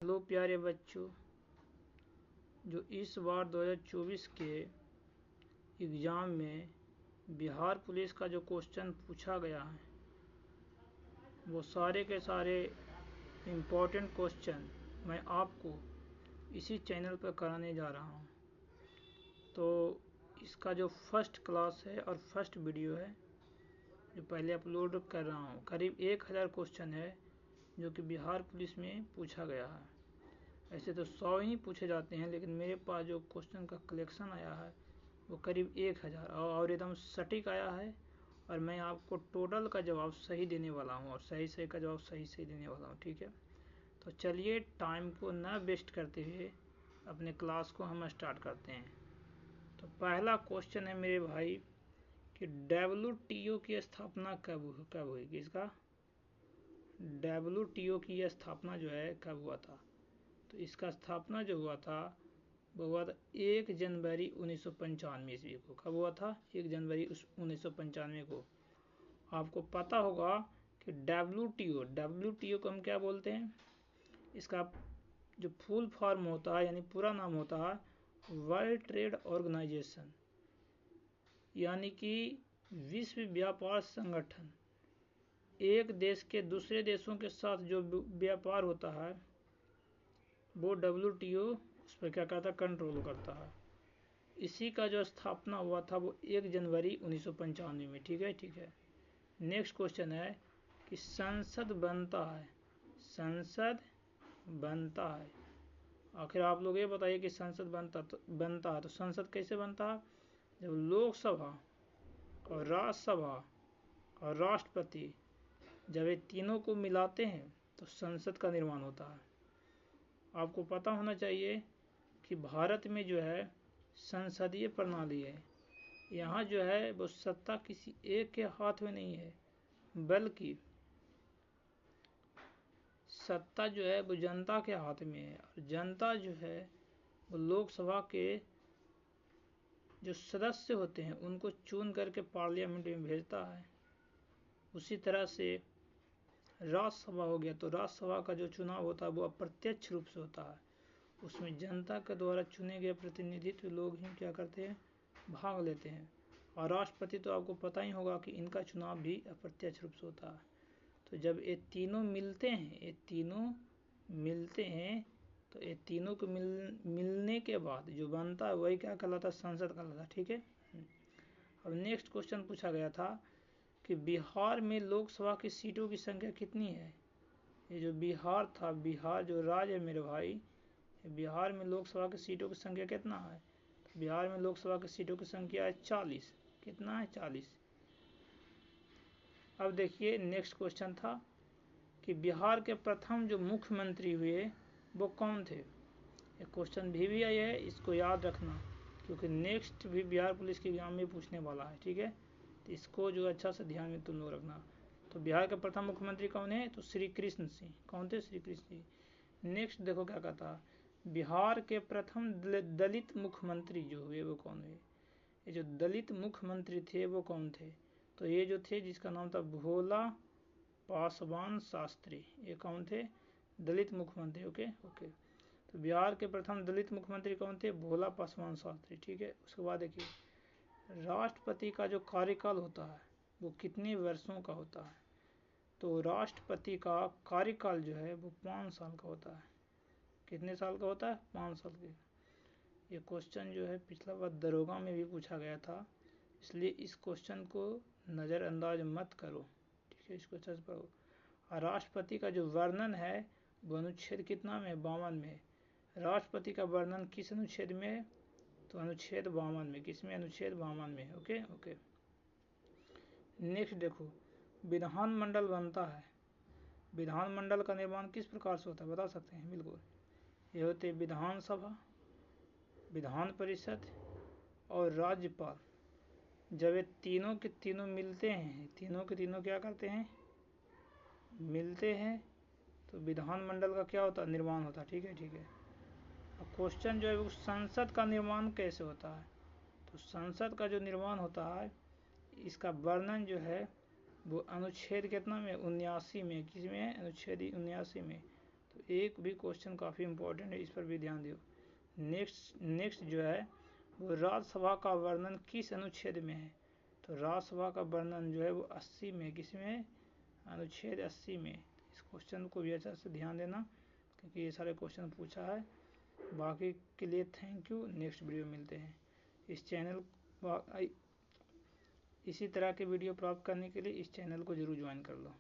Hello प्यारे बच्चों, जो इस बार 2024 के एग्ज़ाम में बिहार पुलिस का जो क्वेश्चन पूछा गया है वो सारे के सारे इम्पोर्टेंट क्वेश्चन मैं आपको इसी चैनल पर कराने जा रहा हूँ। तो इसका जो फर्स्ट क्लास है और फर्स्ट वीडियो है जो पहले अपलोड कर रहा हूँ, करीब 1000 क्वेश्चन है जो कि बिहार पुलिस में पूछा गया है। ऐसे तो 100 ही पूछे जाते हैं, लेकिन मेरे पास जो क्वेश्चन का कलेक्शन आया है वो करीब 1000 और एकदम सटीक आया है। और मैं आपको टोटल का जवाब सही देने वाला हूँ और सही का जवाब सही देने वाला हूँ। ठीक है, तो चलिए टाइम को ना वेस्ट करते हुए अपने क्लास को हम स्टार्ट करते हैं। तो पहला क्वेश्चन है मेरे भाई कि WTO की स्थापना कब हुई? इसका WTO की स्थापना जो है कब हुआ था? तो इसका स्थापना जो हुआ था वो हुआ था 1 जनवरी 1995 ईस्वी को। कब हुआ था? 1 जनवरी 1995 को। आपको पता होगा कि WTO को हम क्या बोलते हैं? इसका जो फुल फॉर्म होता है यानी पूरा नाम होता है वर्ल्ड ट्रेड ऑर्गेनाइजेशन, यानी कि विश्व व्यापार संगठन। एक देश के दूसरे देशों के साथ जो व्यापार होता है वो WTO उस पर क्या करता है? कंट्रोल करता है। इसी का जो स्थापना हुआ था वो 1 जनवरी 1995 में। ठीक है। नेक्स्ट क्वेश्चन है कि संसद बनता है। आखिर आप लोग ये बताइए कि संसद बनता है तो संसद कैसे बनता है? जब लोकसभा और राज्यसभा और राष्ट्रपति जब ये तीनों को मिलाते हैं तो संसद का निर्माण होता है। आपको पता होना चाहिए कि भारत में जो है संसदीय प्रणाली है। यहाँ जो है वो सत्ता किसी एक के हाथ में नहीं है, बल्कि सत्ता जो है वो जनता के हाथ में है। और जनता जो है वो लोकसभा के जो सदस्य होते हैं उनको चुन करके पार्लियामेंट में भेजता है। उसी तरह से राज्यसभा हो गया, तो राज्यसभा का जो चुनाव होता है वो अप्रत्यक्ष रूप से होता है। उसमें जनता के द्वारा चुने गए प्रतिनिधित्व लोग ही क्या करते हैं? भाग लेते हैं। और राष्ट्रपति तो आपको पता ही होगा कि इनका चुनाव भी अप्रत्यक्ष रूप से होता है। तो जब ये तीनों मिलते हैं तो ये तीनों को मिलने के बाद जो बनता है वही क्या कहलाता है? संसद कहलाता। ठीक है। अब नेक्स्ट क्वेश्चन पूछा गया था कि बिहार में लोकसभा की सीटों की संख्या कितनी है? ये जो बिहार था, बिहार जो राज्य है मेरे भाई, बिहार में लोकसभा की सीटों की संख्या कितना है? बिहार में लोकसभा की सीटों की संख्या है 40। कितना है? 40। अब देखिए नेक्स्ट क्वेश्चन था कि बिहार के प्रथम जो मुख्यमंत्री हुए वो कौन थे? ये क्वेश्चन भी आया है, इसको याद रखना क्योंकि नेक्स्ट भी बिहार पुलिस के एग्जाम में पूछने वाला है। ठीक है, तो इसको जो अच्छा से ध्यान में तुम लोग रखना। तो बिहार के प्रथम मुख्यमंत्री कौन है? तो श्री कृष्ण सिंह। कौन थे? श्री कृष्ण सिंह। नेक्स्ट देखो क्या कहता है, बिहार के प्रथम दलित मुख्यमंत्री जो हुए वो कौन हुए? ये जो दलित मुख्यमंत्री थे वो कौन थे? तो ये जो थे जिसका नाम था भोला पासवान शास्त्री। ये कौन थे? दलित मुख्यमंत्री। ओके। तो बिहार के प्रथम दलित मुख्यमंत्री कौन थे? भोला पासवान शास्त्री। ठीक है। उसके बाद देखिए राष्ट्रपति का जो कार्यकाल होता है वो कितने वर्षों का होता है? तो राष्ट्रपति का कार्यकाल जो है वो 5 साल का होता है। कितने साल का होता है? 5 साल के। ये क्वेश्चन जो है पिछला बार दरोगा में भी पूछा गया था, इसलिए इस क्वेश्चन को नज़रअंदाज मत करो। ठीक है, इसको अच्छे से पढ़ो। और राष्ट्रपति का जो वर्णन है वो अनुच्छेद कितना में? 52 में। राष्ट्रपति का वर्णन किस अनुच्छेद में है? तो अनुच्छेद 52 में। किसमें? अनुच्छेद 52 में। ओके। नेक्स्ट देखो, विधानमंडल बनता है। विधानमंडल का निर्माण किस प्रकार से होता है? बता सकते हैं? बिल्कुल, ये होते विधानसभा, विधान परिषद और राज्यपाल। जब ये तीनों के तीनों मिलते हैं, तीनों के तीनों क्या करते हैं? मिलते हैं, तो विधानमंडल का क्या होता है? निर्माण होता है। ठीक है। अब क्वेश्चन जो है वो संसद का निर्माण कैसे होता है? तो संसद का जो निर्माण होता है इसका वर्णन जो है वो अनुच्छेद कितना में? 79 में। किसमें? अनुच्छेद 79 में। तो एक भी क्वेश्चन काफ़ी इंपॉर्टेंट है, इस पर भी ध्यान दियो। नेक्स्ट जो है वो राज्यसभा का वर्णन किस अनुच्छेद में है? तो राज्यसभा का वर्णन जो है वो 80 में, किस में? अनुच्छेद 80 में। इस क्वेश्चन को भी अच्छा से ध्यान देना क्योंकि ये सारे क्वेश्चन पूछा है। बाकी के लिए थैंक यू, नेक्स्ट वीडियो मिलते हैं। इस चैनल इसी तरह के वीडियो प्राप्त करने के लिए इस चैनल को जरूर ज्वाइन कर लो।